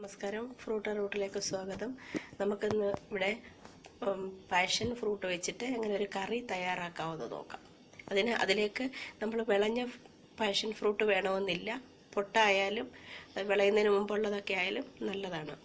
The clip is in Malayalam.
നമസ്കാരം, ഫ്രൂട്ട് റൂട്ടിലേക്ക് സ്വാഗതം. നമുക്കിന്ന് ഇവിടെ പാഷൻ ഫ്രൂട്ട് വെച്ചിട്ട് എങ്ങനെ ഒരു കറി തയ്യാറാക്കാമെന്ന് നോക്കാം. അതിലേക്ക് നമ്മൾ വിളഞ്ഞ പാഷൻ ഫ്രൂട്ട് വേണമെന്നില്ല. പൊട്ടായാലും വിളയുന്നതിന് മുമ്പുള്ളതൊക്കെ ആയാലും നല്ലതാണ്.